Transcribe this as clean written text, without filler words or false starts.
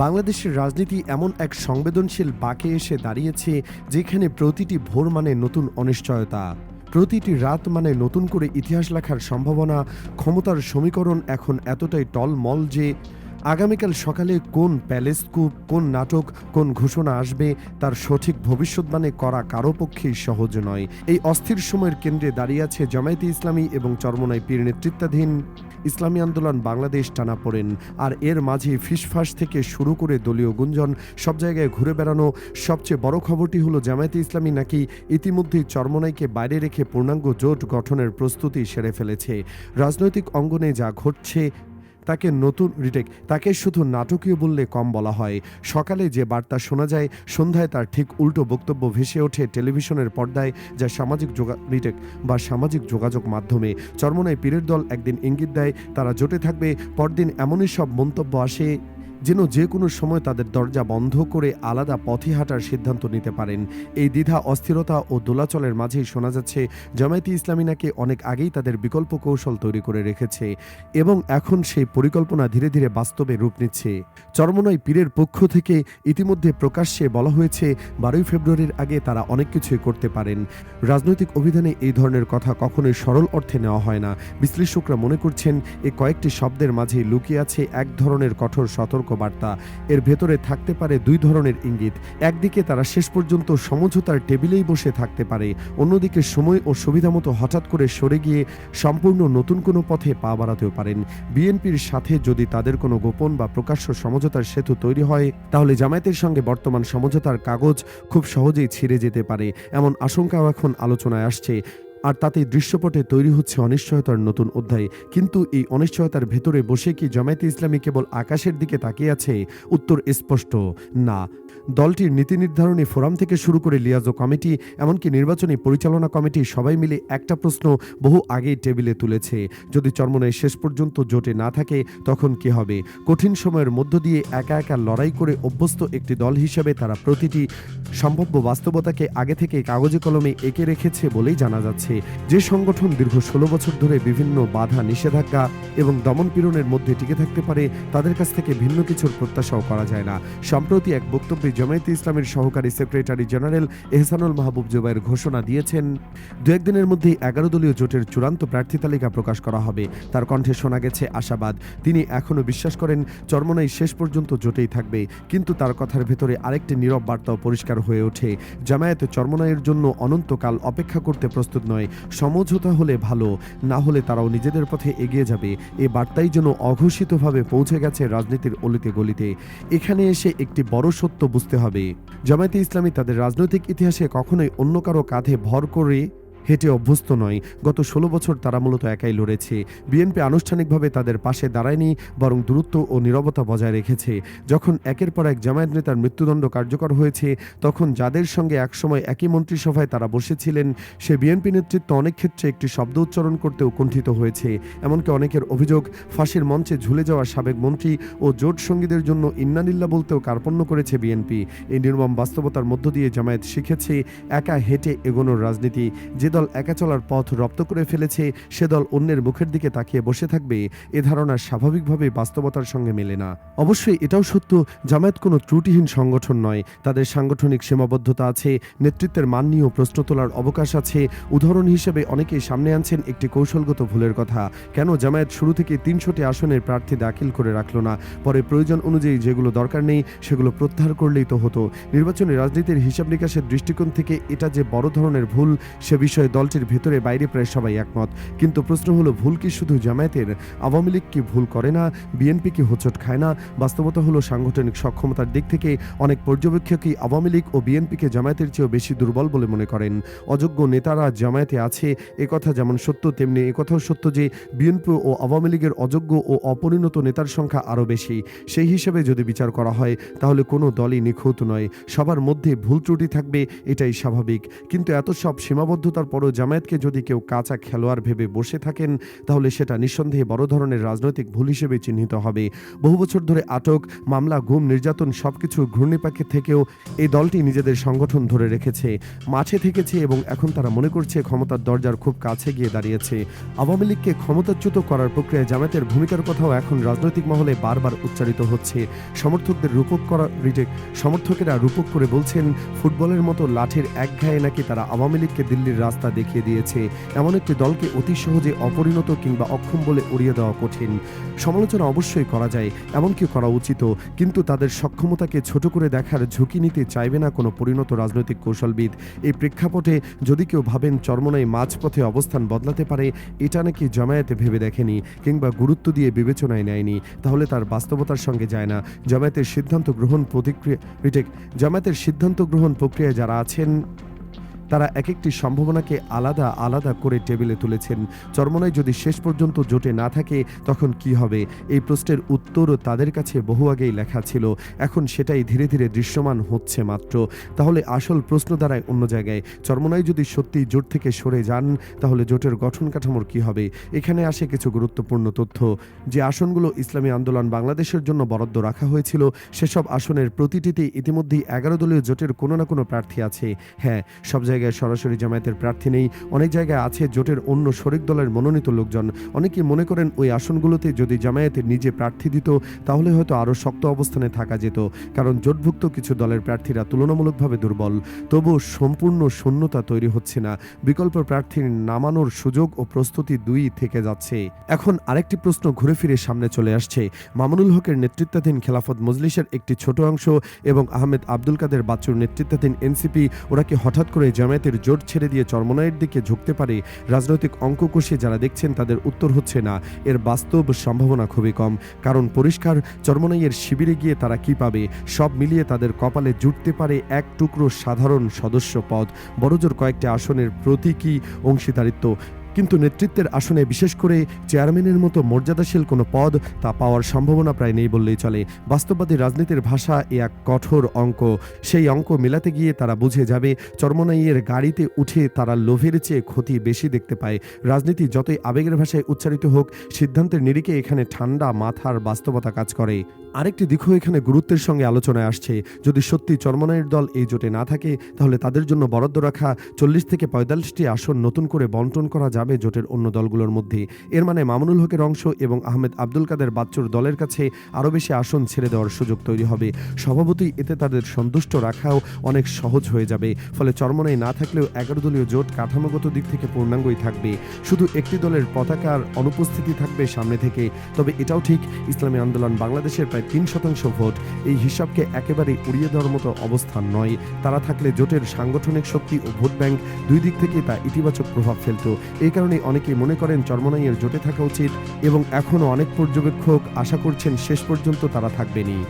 বাংলাদেশের রাজনীতি এমন এক সংবেদনশীল বাঁকে এসে দাঁড়িয়েছে, যেখানে প্রতিটি ভোর মানে নতুন অনিশ্চয়তা, প্রতিটি রাত মানে নতুন করে ইতিহাস লেখার সম্ভাবনা। ক্ষমতার সমীকরণ এখন এতটাই টলমল যে আগামীকাল সকালে কোন প্যালেস কুপ, কোন নাটক, কোন ঘোষণা আসবে তার সঠিক ভবিষ্যৎবাণী করা কারো পক্ষেই সহজ নয়। এই অস্থির সময়ের কেন্দ্রে দাঁড়িয়ে আছে জামায়াতে ইসলামী এবং চরমোনাই পীর নেতৃত্বাধীন ইসলামী আন্দোলন বাংলাদেশ টানাপোড়েন। আর এর মাঝে ফিসফাস থেকে শুরু করে দলীয় গুঞ্জন, সব জায়গায় ঘুরে বেড়ানো। সবচেয়ে বড় খবরটি হলো জামায়াতে ইসলামী নাকি ইতিমধ্যেই চরমোনাইকে বাইরে রেখে পূর্ণাঙ্গ জোট গঠনের প্রস্তুতি সেরে ফেলেছে। রাজনৈতিক অঙ্গনে যা ঘটছে তাকে শুধু নাটকীয় বললে কম বলা হয়। সকালে যে বার্তা শোনা যায়, সন্ধ্যায় তার ঠিক উল্টো বক্তব্য ভেসে ওঠে টেলিভিশনের পর্দায়, যা সামাজিক যোগাযোগ মাধ্যমে। চরমোনাই পীরের দল একদিন ইঙ্গিত দেয় তারা জোটে থাকবে, পরদিন এমনই সব মন্তব্য আসে যেন যে কোনো সময় তাদের দরজা বন্ধ করে আলাদা পথে হাঁটার সিদ্ধান্ত নিতে পারেন। এই দ্বিধা, অস্থিরতা ও দোলাচলের মাঝেই শোনা যাচ্ছে জামায়াতে ইসলামী নাকি অনেক আগেই তাদের বিকল্প কৌশল তৈরি করে রেখেছে এবং এখন সেই পরিকল্পনা ধীরে ধীরে বাস্তবে রূপ নিচ্ছে। চরমোনাই পীরের পক্ষ থেকে ইতিমধ্যে প্রকাশ্যে বলা হয়েছে 12ই ফেব্রুয়ারির আগে তারা অনেক কিছুই করতে পারেন। রাজনৈতিক অভিধানে এই ধরনের কথা কখনোই সরল অর্থে নেওয়া হয় না। বিশ্লেষকরা মনে করছেন এই কয়েকটি শব্দের মাঝে লুকিয়ে আছে এক ধরনের কঠোর সতর্ক বার্তা। এর ভেতরে থাকতে পারে দুই ধরনের ইঙ্গিত। একদিকে তারা শেষ পর্যন্ত সমঝোতার টেবিলেই বসে থাকতে পারে, অন্যদিকে সময় ও সুবিধামতো হঠাৎ করে সরে গিয়ে সম্পূর্ণ নতুন কোনো পথে পা বাড়াতেও পারেন। বিএনপির সাথে যদি তাদের কোনো গোপন বা প্রকাশ্য সমঝোতার সেতু তৈরি হয়, তাহলে জামায়াতের সঙ্গে বর্তমান সমঝোতার কাগজ খুব সহজেই ছিঁড়ে যেতে পারে, এমন আশঙ্কাও এখন আলোচনায় আসছে। আর তাতেই দৃশ্যপটে তৈরি হচ্ছে অনিশ্চয়তার নতুন অধ্যায়। কিন্তু এই অনিশ্চয়তার ভেতরে বসে কি জামায়াতে ইসলামী কেবল আকাশের দিকে তাকিয়ে আছে? উত্তর স্পষ্ট, না। দলটির নীতি নির্ধারণী ফোরাম থেকে শুরু করে লিয়াজো কমিটি, এমনকি নির্বাচনী পরিচালনা কমিটি সবাই মিলে একটা প্রশ্ন বহু আগেই টেবিলে তুলেছে: যদি চরমোনাই শেষ পর্যন্ত জোটে না থাকে তখন কি হবে? কঠিন সময়ের মধ্য দিয়ে একা একা লড়াই করে অভ্যস্ত একটি দল হিসেবে তারা প্রতিটি সম্ভাব্য বাস্তবতাকে আগে থেকে কাগজে কলমে এঁকে রেখেছে বলেই জানা যাচ্ছে। যে সংগঠন দীর্ঘ 16 বছর ধরে বিভিন্ন বাধা, নিষেধাজ্ঞা এবং দমনপীড়নের মধ্যে টিকে থাকতে পারে, তাদের কাছ থেকে ভিন্ন কিছুর প্রত্যাশাও করা যায় না। সম্প্রতি এক বক্তব্যে জামায়াতে ইসলামের সহকারী সেক্রেটারি জেনারেল এহসানুল মাহবুব জুবায়ের ঘোষণা দিয়েছেন, 2-1 দিনের মধ্যেই 11 দলীয় জোটের চূড়ান্ত প্রার্থী তালিকা প্রকাশ করা হবে। তার কণ্ঠে শোনা গেছে আশাবাদ। তিনি এখনও বিশ্বাস করেন চরমোনাই শেষ পর্যন্ত জোটেই থাকবে। কিন্তু তার কথার ভেতরে আরেকটি নীরব বার্তাও পরিষ্কার হয়ে ওঠে: জামায়াত চরমোনাইয়ের জন্য অনন্তকাল অপেক্ষা করতে প্রস্তুত নয়। সমঝোতা হলে ভালো, না হলে তারাও নিজেদের পথে এগিয়ে যাবে। এই বার্তাই যেন অঘোষিতভাবে পৌঁছে গেছে রাজনীতির অলিতে গলিতে। এখানে এসে একটি বড় সত্য বুঝতে হবে: জামায়াতে ইসলামী তাদের রাজনৈতিক ইতিহাসে কখনোই অন্য কারো কাঁধে ভর করে হেঁটে অভ্যস্ত নয়। গত 16 বছর তারা মূলত একাই লড়েছে। বিএনপি আনুষ্ঠানিকভাবে তাদের পাশে দাঁড়ায়নি, বরং দূরত্ব ও নীরবতা বজায় রেখেছে। যখন একের পর এক জামায়াত নেতার মৃত্যুদণ্ড কার্যকর হয়েছে, তখন যাদের সঙ্গে একসময় একই মন্ত্রিসভায় তারা বসেছিলেন, সে বিএনপি নেতৃত্ব অনেক ক্ষেত্রে একটি শব্দ উচ্চারণ করতেও কুণ্ঠিত হয়েছে। এমনকি অনেকের অভিযোগ, ফাঁসির মঞ্চে ঝুলে যাওয়া সাবেক মন্ত্রী ও জোট সঙ্গীদের জন্য ইন্নালিল্লাহ বলতেও কার্পণ্য করেছে বিএনপি। এই নির্মম বাস্তবতার মধ্য দিয়ে জামায়াত শিখেছে একা হেঁটে এগোনোর রাজনীতি। যে দল একা চলার পথ রপ্ত করে ফেলেছে, সে দল অন্যের মুখের দিকে তাকিয়ে বসে থাকবে, এ ধারণা স্বাভাবিকভাবে বাস্তবতার সঙ্গে মেলে না। অবশ্যই এটাও সত্য, জামায়াত কোনো ত্রুটিহীন সংগঠন নয়। তাদের সাংগঠনিক সীমাবদ্ধতা আছে, নেতৃত্বের মান নিয়েও প্রশ্ন তোলার অবকাশ আছে। উদাহরণ হিসেবে অনেকেই সামনে আনছেন একটি কৌশলগত ভুলের কথা: কেন জামায়াত শুরু থেকে 300টি আসনের প্রার্থী দাখিল করে রাখল না? পরে প্রয়োজন অনুযায়ী যেগুলো দরকার নেই সেগুলো প্রত্যাহার করলেই তো হতো। নির্বাচনী রাজনীতির হিসাব নিকাশের দৃষ্টিকোণ থেকে এটা যে বড় ধরনের ভুল, সে বিষয়ে দলটির ভেতরে বাইরে প্রায় সবাই একমত। কিন্তু প্রশ্ন হলো, ভুল কি শুধু জামায়াতের? আওয়ামী লীগ কি ভুল করে না? বিএনপি কি হোঁচট খায় না? বাস্তবতা হলো, সাংগঠনিক সক্ষমতার দিক থেকে অনেক পর্যবেক্ষকই আওয়ামী লীগ ও বিএনপিকে জামায়াতের চেয়েও বেশি দুর্বল বলে মনে করেন। অযোগ্য নেতারা জামায়াতে আছে, একথা যেমন সত্য, তেমনি একথাও সত্য যে বিএনপি ও আওয়ামী লীগের অযোগ্য ও অপরিণত নেতার সংখ্যা আরও বেশি। সেই হিসেবে যদি বিচার করা হয়, তাহলে কোনো দলই নিখুঁত নয়। সবার মধ্যে ভুল ত্রুটি থাকবে, এটাই স্বাভাবিক। কিন্তু এত সব সীমাবদ্ধতার যাওয়ার পরও জামায়াতকে যদি কেউ কাঁচা খেলোয়াড় ভেবে বসে থাকেন, তাহলে সেটা নিঃসন্দেহে বড় ধরনের রাজনৈতিক ভুল হিসেবে চিহ্নিত হবে। বহু বছর ধরে আটক, মামলা, গুম, নির্যাতন সবকিছু ঘূর্ণিপাকে থেকেও এই দলটি নিজেদের সংগঠন ধরে রেখেছে, মাঠে থেকেছে এবং এখন তারা মনে করছে ক্ষমতার দরজার খুব কাছে গিয়ে দাঁড়িয়েছে। আওয়ামী লীগকে ক্ষমতাচ্যুত করার প্রক্রিয়ায় জামায়াতের ভূমিকার কথাও এখন রাজনৈতিক মহলে বারবার উচ্চারিত হচ্ছে। সমর্থকেরা রূপক করে বলছেন, ফুটবলের মতো লাঠির একঘায়ে নাকি তারা আওয়ামী লীগকে দিল্লির রাস্তা দেখিয়ে দিয়েছে। এমন একটি দলকে অতি সহজে অপরিণত কিংবা অক্ষম বলে উড়িয়ে দেওয়া কঠিন। সমালোচনা অবশ্যই করা যায়, এমনকি করা উচিত, কিন্তু তাদের সক্ষমতাকে ছোট করে দেখার ঝুঁকি নিতে চাইবে না কোনো পরিণত রাজনৈতিক কৌশলবিদ। এই প্রেক্ষাপটে যদি কেউ ভাবেন চরমোনাই মাঝপথে অবস্থান বদলাতে পারে, এটা নাকি জামায়াতে ভেবে দেখেনি কিংবা গুরুত্ব দিয়ে বিবেচনায় নেয়নি, তাহলে তার বাস্তবতার সঙ্গে যায় না। জামায়াতের সিদ্ধান্ত গ্রহণ প্রক্রিয়ায় যারা আছেন তারা এক একটি সম্ভাবনাকে আলাদা আলাদা করে টেবিলে তুলেছেন। চরমোনাই যদি শেষ পর্যন্ত জোটে না থাকে তখন কি হবে? এই প্রশ্নের উত্তর তাদের কাছে বহু আগেই লেখা ছিল, এখন সেটাই ধীরে ধীরে দৃশ্যমান হচ্ছে মাত্র। তাহলে আসল প্রশ্ন দাঁড়ায় অন্য জায়গায়। চরমোনাই যদি সত্যি জোট থেকে সরে যান, তাহলে জোটের গঠন কাঠামোর কি হবে? এখানে আসে কিছু গুরুত্বপূর্ণ তথ্য। যে আসনগুলো ইসলামী আন্দোলন বাংলাদেশের জন্য বরাদ্দ রাখা হয়েছিল, সেসব আসনের প্রতিটিতে ইতিমধ্যেই 11 দলীয় জোটের কোনো না কোনো প্রার্থী আছে। হ্যাঁ, সব জায়গায় সরাসরি জামায়াতের প্রার্থী নেই, অনেক জায়গায় আছে জোটের অন্য শরিক দলের মনোনীত লোকজন। অনেকে মনে করেন ওই আসনগুলোতে যদি জামায়াতের নিজে প্রার্থী দিত, তাহলে হয়তো আরও শক্ত অবস্থানে থাকা যেত, কারণ জোটভুক্ত কিছু দলের প্রার্থীরা তুলনামূলকভাবে দুর্বল। তবুও সম্পূর্ণ শূন্যতা তৈরি হচ্ছে না, বিকল্প প্রার্থীর নামানোর সুযোগ ও প্রস্তুতি দুই থেকে যাচ্ছে। এখন আরেকটি প্রশ্ন ঘুরে ফিরে সামনে চলে আসছে। মামুনুল হকের নেতৃত্বাধীন খেলাফত মজলিসের একটি ছোট অংশ এবং আহমেদ আব্দুল কাদের বাচ্চুর নেতৃত্বাধীন এনসিপি, ওরা কি হঠাৎ করে জামায়াতের জোট ছেড়ে দিয়ে চরমোনাইয়ের দিকে ঝুঁকতে পারে? রাজনৈতিক অঙ্ক কষে যারা দেখছেন তাদের উত্তর হচ্ছে না, এর বাস্তব সম্ভাবনা খুবই কম। কারণ পরিষ্কার, চরমোনাইয়ের শিবিরে গিয়ে তারা কি পাবে? সব মিলিয়ে তাদের কপালে জুটতে পারে এক টুকরো সাধারণ সদস্য পদ, বড়জোর কয়েকটি আসনের প্রতীকী অংশীদারিত্ব। কিন্তু নেতৃত্বের আসনে, বিশেষ করে চেয়ারম্যানের মতো মর্যাদাশীল কোনো পদ, তা পাওয়ার সম্ভাবনা প্রায় নেই বললেই চলে। বাস্তববাদী রাজনীতির ভাষা এক কঠোর অঙ্ক। সেই অঙ্ক মেলাতে গিয়ে তারা বুঝে যাবে, চরমোনাইয়ের গাড়িতে উঠে তারা লোভের চেয়ে ক্ষতি বেশি দেখতে পায়। রাজনীতি যতই আবেগের ভাষায় উচ্চারিত হোক, সিদ্ধান্তের নিরিখে এখানে ঠান্ডা মাথার বাস্তবতা কাজ করে। আরেকটি দিকও এখানে গুরুত্বের সঙ্গে আলোচনায় আসছে। যদি সত্যি চরমোনাইয়ের দল এই জোটে না থাকে, তাহলে তাদের জন্য বরাদ্দ রাখা 40 থেকে 45টি আসন নতুন করে বন্টন করা যাবে জোটের অন্য দলগুলোর মধ্যে। এর মানে মামুনুল হকের অংশ এবং আহমেদ আব্দুল কাদের বাচ্চুর দলের কাছে আরও বেশি আসন ছেড়ে দেওয়ার সুযোগ তৈরি হবে। স্বভাবতই এতে তাদের সন্তুষ্ট রাখাও অনেক সহজ হয়ে যাবে। ফলে চরমোনাই না থাকলেও 11 দলীয় জোট কাঠামোগত দিক থেকে পূর্ণাঙ্গই থাকবে। শুধু একটি দলের পতাকার অনুপস্থিতি থাকবে সামনে থেকে। তবে এটাও ঠিক, ইসলামী আন্দোলন বাংলাদেশের প্রায় 3% ভোট, এই হিসাবকে একেবারে উড়িয়ে দেওয়ার মতো অবস্থান নয়। তারা থাকলে জোটের সাংগঠনিক শক্তি ও ভোট ব্যাংক দুই দিক থেকে তা ইতিবাচক প্রভাব ফেলত। এই কারণে অনেকেই মনে করেন চরমোনাইয়ের জোটে থাকা উচিত এবং এখনও অনেক পর্যবেক্ষক আশা করছেন শেষ পর্যন্ত তারা থাকবেনই।